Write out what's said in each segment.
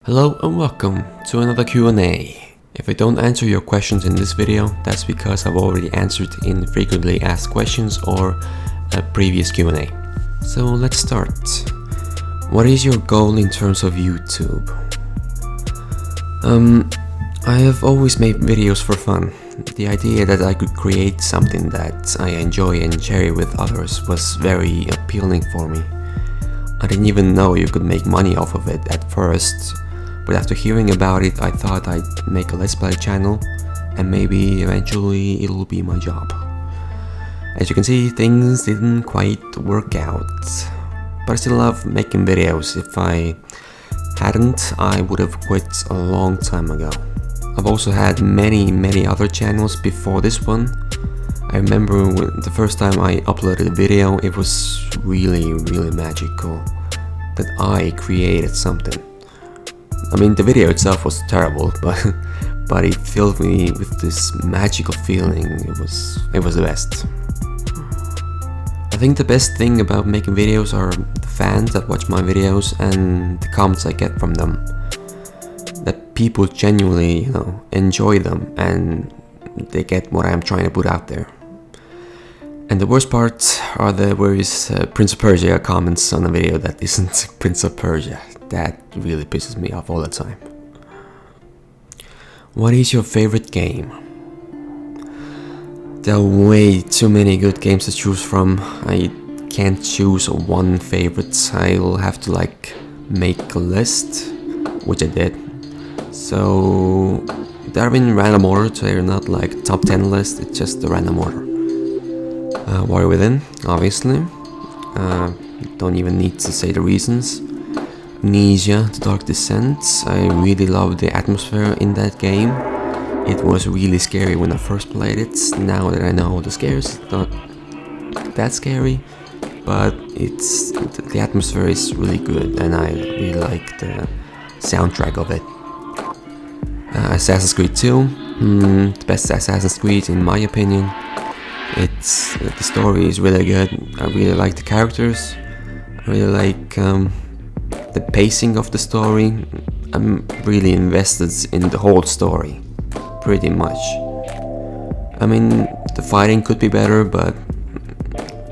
Hello and welcome to another Q&A. If I don't answer your questions in this video, that's because I've already answered in frequently asked questions or a previous Q&A. So let's start. What is your goal in terms of YouTube? I have always made videos for fun. The idea that I could create something that I enjoy and share with others was very appealing for me. I didn't even know you could make money off of it at first, but after hearing about it I thought I'd make a Let's Play channel and maybe eventually it'll be my job. As you can see, things didn't quite work out, but I still love making videos. If I hadn't, I would have quit a long time ago. I've also had many other channels before this one. I remember when the first time I uploaded a video, it was really magical that I created something. I mean, the video itself was terrible, but it filled me with this magical feeling. It was the best. I think the best thing about making videos are the fans that watch my videos and the comments I get from them. That people genuinely, enjoy them and they get what I'm trying to put out there. And the worst part are the various Prince of Persia comments on a video that isn't Prince of Persia. That really pisses me off all the time. What is your favorite game? There are way too many good games to choose from. I can't choose one favorite. I'll have to make a list, which I did. So they're in random order, so they're not like top 10 list, it's just the random order. Warrior Within, obviously. Don't even need to say the reasons. Amnesia, The Dark Descent. I really loved the atmosphere in that game. It was really scary when I first played it. Now that I know the scares, it's not that scary, but the atmosphere is really good and I really like the soundtrack of it. Assassin's Creed 2, the best Assassin's Creed in my opinion. The story is really good. I really like the characters. I really like the pacing of the story. I'm really invested in the whole story, pretty much. I mean, the fighting could be better, but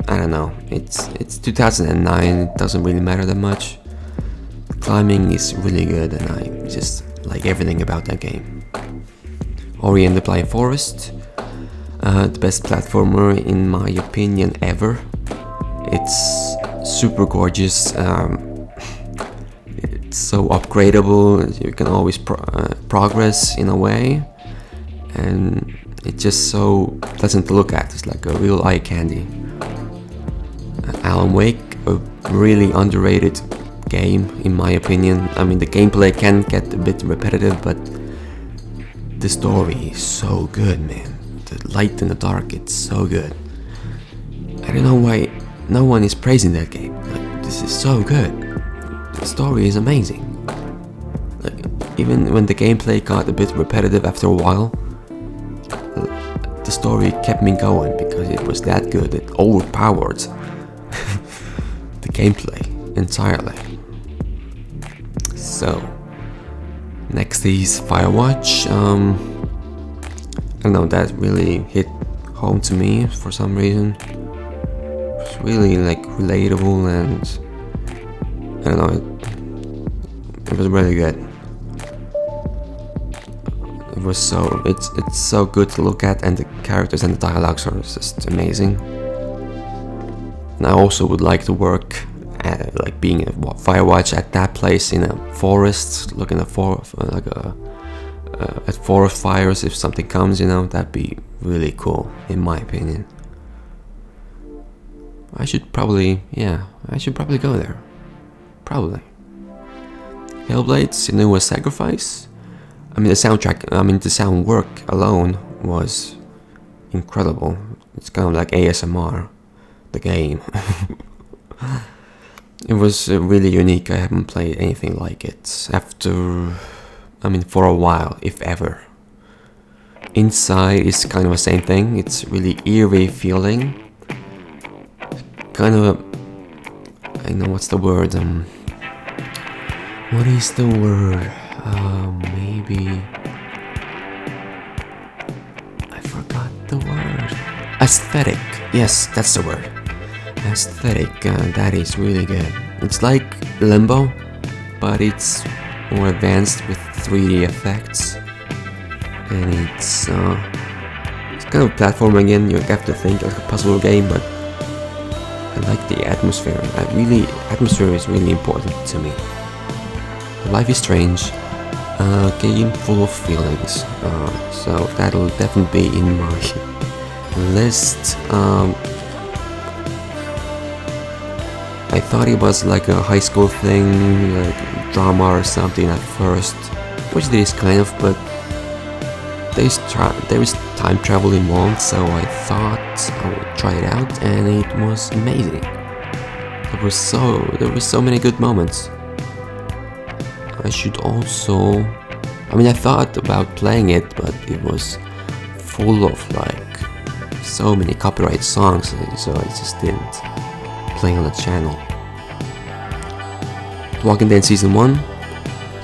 I don't know. It's 2009. It doesn't really matter that much. The climbing is really good, and I just like everything about that game. Ori and the Blind Forest. The best platformer in my opinion ever. It's super gorgeous. It's so upgradable. You can always progress in a way, and it's just so pleasant to look at. It's like a real eye candy. Alan Wake, a really underrated game in my opinion. I mean, the gameplay can get a bit repetitive, but the story is so good, man. The light in the dark, it's so good. I don't know why no one is praising that game. This is so good. The story is amazing. Even when the gameplay got a bit repetitive after a while, the story kept me going because it was that good. It overpowered the gameplay entirely. So, next is Firewatch. I don't know, that really hit home to me for some reason. It's really relatable and I don't know, it was really good. It's so good to look at, and the characters and the dialogues are just amazing. And I also would like to work at being a Firewatch at that place in a forest, looking at at forest fires. If something comes, that'd be really cool in my opinion. I should probably go there. Probably. Hellblade: Senua's Sacrifice. I mean, the sound work alone was incredible. It's kind of like ASMR, the game. It was really unique. I haven't played anything like it for a while, if ever. Inside is kind of the same thing. It's really eerie feeling. Kind of I know what's the word. What is the word? Maybe I forgot the word. Aesthetic. Yes, that's the word. Aesthetic. That is really good. It's like Limbo, but it's more advanced with 3D effects, and it's kind of platform again. You have to think like a puzzle game, but I like the atmosphere. Atmosphere is really important to me. Life is Strange, game full of feelings, so that'll definitely be in my list. I thought it was like a high school thing, like drama or something at first, which it is kind of, but there is time travel involved, so I thought I would try it out, and it was amazing. There were so many good moments. I should also, I thought about playing it, but it was full of like so many copyright songs, so I just didn't play on the channel. Walking Dead Season 1,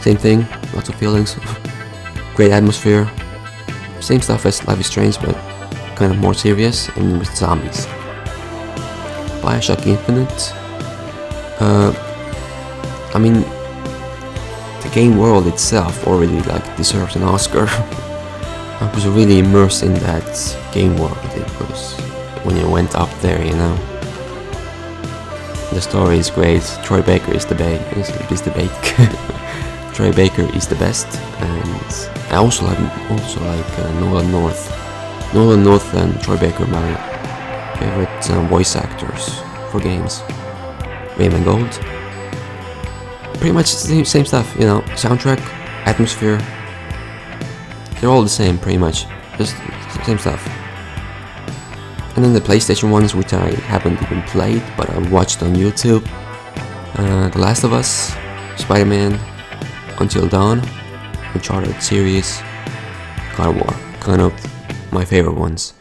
same thing, lots of feelings, great atmosphere, same stuff as Life is Strange, but kind of more serious and with zombies. Bioshock Infinite, the game world itself already like deserves an Oscar. I was really immersed in that game world. It was when you went up there, you know. The story is great. Troy Baker is the Troy Baker is the best, and I also like Nolan North and Troy Baker, my favorite voice actors for games. Raymond Gold. Pretty much the same stuff, you know. Soundtrack, atmosphere. They're all the same, pretty much. Just the same stuff. And then the PlayStation ones, which I haven't even played, but I watched on YouTube. The Last of Us, Spider-Man, Until Dawn, Uncharted series, God of War, kind of my favorite ones.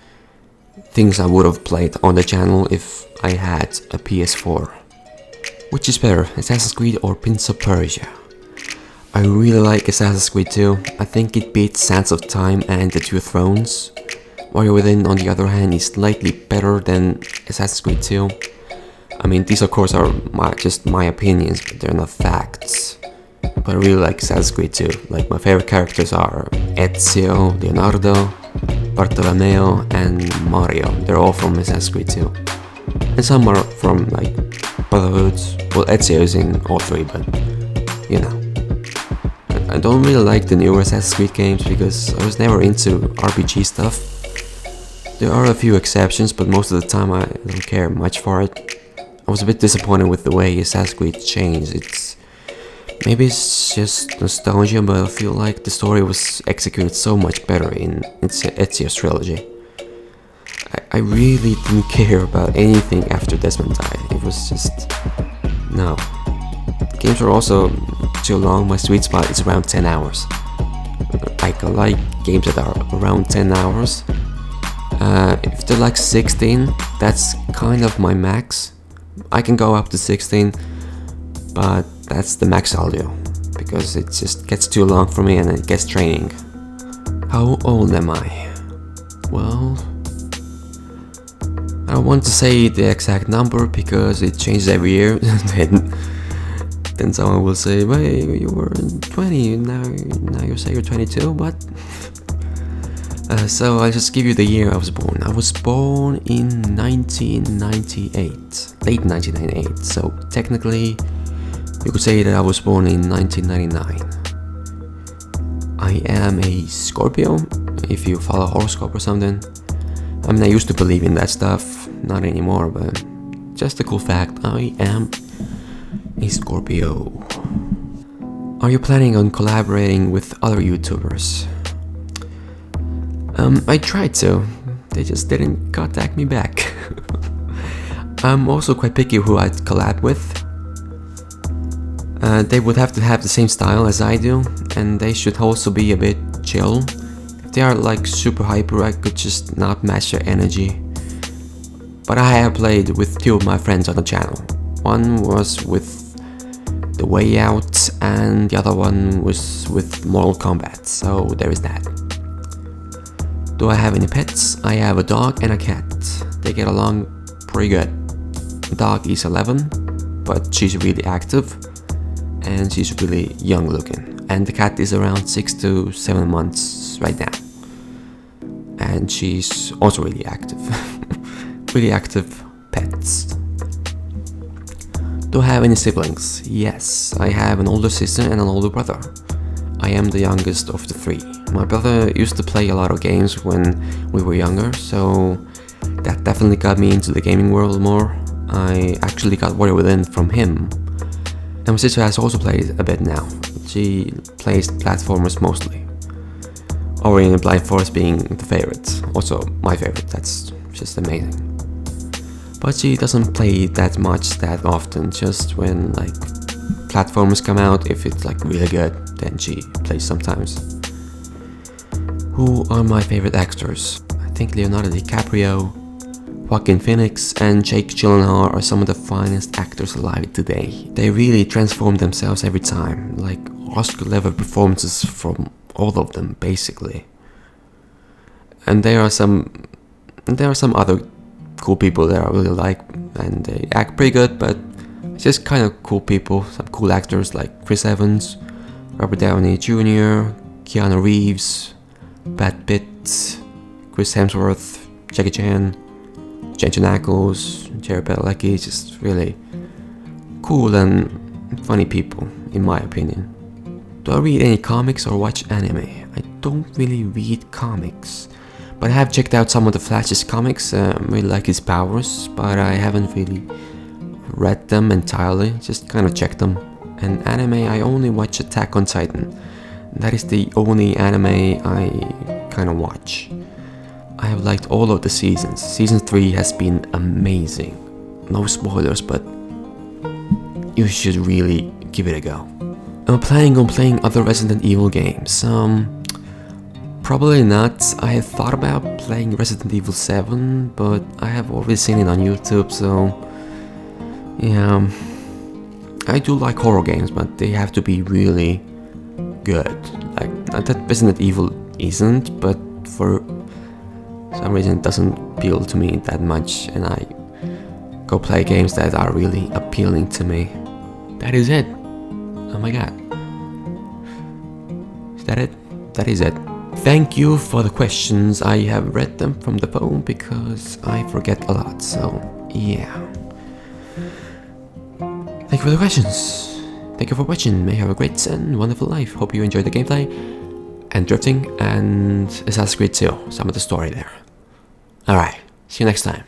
Things I would have played on the channel if I had a PS4. Which is better, Assassin's Creed or Prince of Persia? I really like Assassin's Creed 2. I think it beats Sands of Time and The Two Thrones. Warrior Within, on the other hand, is slightly better than Assassin's Creed 2. These of course are just my opinions, but they're not facts. But I really like Assassin's Creed 2. Like, my favorite characters are Ezio, Leonardo, Bartolomeo, and Mario. They're all from Assassin's Creed 2. And some are from, like, Brotherhood. Well, Ezio is in all three, but, you know. I don't really like the newer Assassin's Creed games because I was never into RPG stuff. There are a few exceptions, but most of the time I don't care much for it. I was a bit disappointed with the way Assassin's Creed changed. Maybe it's just nostalgia, but I feel like the story was executed so much better in Ezio's trilogy. I really didn't care about anything after Desmond died. It was just... no. Games are also too long. My sweet spot is around 10 hours. I like games that are around 10 hours. If they're like 16, that's kind of my max. I can go up to 16, but that's the max I'll do, because it just gets too long for me and it gets draining. How old am I? Well, I don't want to say the exact number because it changes every year. then someone will say, "Wait, you were 20, now you say you're 22, what?" So I'll just give you the year I was born. I was born in 1998, late 1998, so technically you could say that I was born in 1999. I am a Scorpio, if you follow horoscope or something. I used to believe in that stuff, not anymore, but just a cool fact, I am a Scorpio. Are you planning on collaborating with other YouTubers? I tried to, they just didn't contact me back. I'm also quite picky who I'd collab with. They would have to have the same style as I do, and they should also be a bit chill. If they are like super hyper, I could just not match their energy. But I have played with two of my friends on the channel. One was with The Way Out, and the other one was with Mortal Kombat, so there is that. Do I have any pets? I have a dog and a cat. They get along pretty good. The dog is 11, but she's really active, and she's really young looking. And the cat is around 6 to 7 months right now. And she's also really active. Really active pets. Do I have any siblings? Yes, I have an older sister and an older brother. I am the youngest of the 3. My brother used to play a lot of games when we were younger, so that definitely got me into the gaming world more. I actually got Warrior Within from him. And my sister has also played a bit now. She plays platformers mostly. Ori and the Blind Forest being the favorite. Also my favorite, that's just amazing. But she doesn't play that much that often, just when like platformers come out, if it's like really good, then she plays sometimes. Who are my favorite actors? I think Leonardo DiCaprio, Joaquin Phoenix and Jake Gyllenhaal are some of the finest actors alive today. They really transform themselves every time, like Oscar-level performances from all of them basically. And there are some other cool people that I really like, and they act pretty good, but just kind of cool people, some cool actors like Chris Evans, Robert Downey Jr., Keanu Reeves, Brad Pitt, Chris Hemsworth, Jackie Chan, Jensen Ackles, Jared Padalecki, just really cool and funny people, in my opinion. Do I read any comics or watch anime? I don't really read comics, but I have checked out some of the Flash's comics, really like his powers, but I haven't really read them entirely, just kind of checked them. And anime, I only watch Attack on Titan. That is the only anime I kind of watch. I have liked all of the seasons. Season 3 has been amazing. No spoilers, but you should really give it a go. I'm planning on playing other Resident Evil games. Probably not. I had thought about playing Resident Evil 7, but I have already seen it on YouTube, so yeah. I do like horror games, but they have to be really good. Like, not that Resident Evil isn't, but for some reason it doesn't appeal to me that much, and I go play games that are really appealing to me. That is it. Oh my god. Is that it? That is it. Thank you for the questions. I have read them from the phone because I forget a lot, so yeah. Thank you for the questions. Thank you for watching. May you have a great and wonderful life. Hope you enjoyed the gameplay and drifting and Assassin's Creed 2, some of the story there. Alright, see you next time.